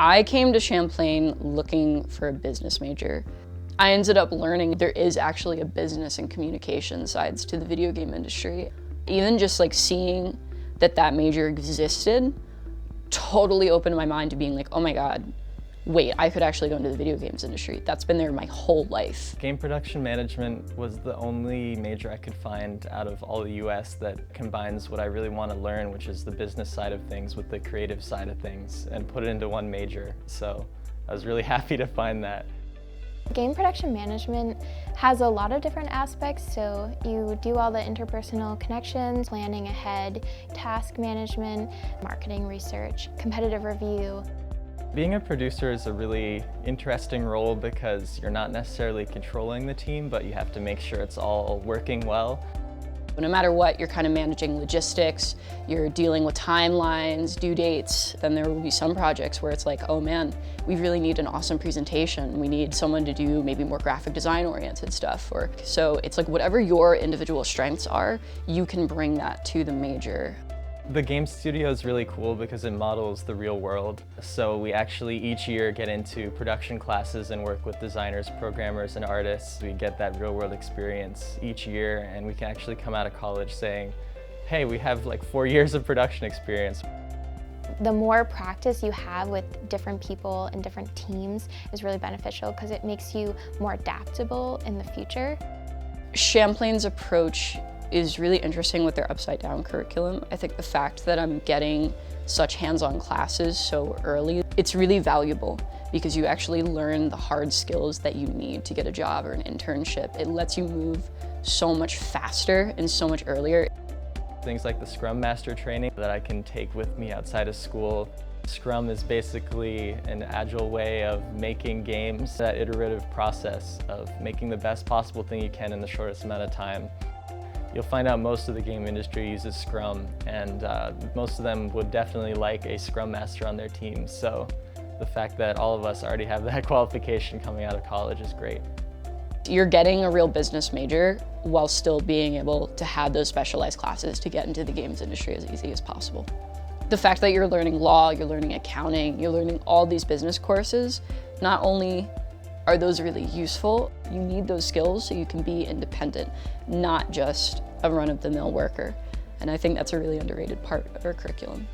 I came to Champlain looking for a business major. I ended up learning there is actually a business and communication sides to the video game industry. Even just like seeing that major existed totally opened my mind to being like, oh my God, wait, I could actually go into the video games industry. That's been there my whole life. Game production management was the only major I could find out of all the US that combines what I really want to learn, which is the business side of things with the creative side of things, and put it into one major. So I was really happy to find that. Game production management has a lot of different aspects, so you do all the interpersonal connections, planning ahead, task management, marketing research, competitive review. Being a producer is a really interesting role because you're not necessarily controlling the team, but you have to make sure it's all working well. No matter what, you're kind of managing logistics, you're dealing with timelines, due dates. Then there will be some projects where it's like, oh man, we really need an awesome presentation. We need someone to do maybe more graphic design oriented stuff. So it's like whatever your individual strengths are, you can bring that to the major. The game studio is really cool because it models the real world. So we actually each year get into production classes and work with designers, programmers, and artists. We get that real world experience each year, and we can actually come out of college saying, hey, we have like 4 years of production experience. The more practice you have with different people and different teams is really beneficial because it makes you more adaptable in the future. Champlain's approach is really interesting with their upside down curriculum. I think the fact that I'm getting such hands-on classes so early, it's really valuable because you actually learn the hard skills that you need to get a job or an internship. It lets you move so much faster and so much earlier. Things like the Scrum Master training that I can take with me outside of school. Scrum is basically an agile way of making games, that iterative process of making the best possible thing you can in the shortest amount of time. You'll find out most of the game industry uses Scrum, and most of them would definitely like a Scrum Master on their team. So the fact that all of us already have that qualification coming out of college is great. You're getting a real business major while still being able to have those specialized classes to get into the games industry as easy as possible. The fact that you're learning law, you're learning accounting, you're learning all these business courses, not only are those really useful, you need those skills so you can be independent, not just a run-of-the-mill worker. And I think that's a really underrated part of our curriculum.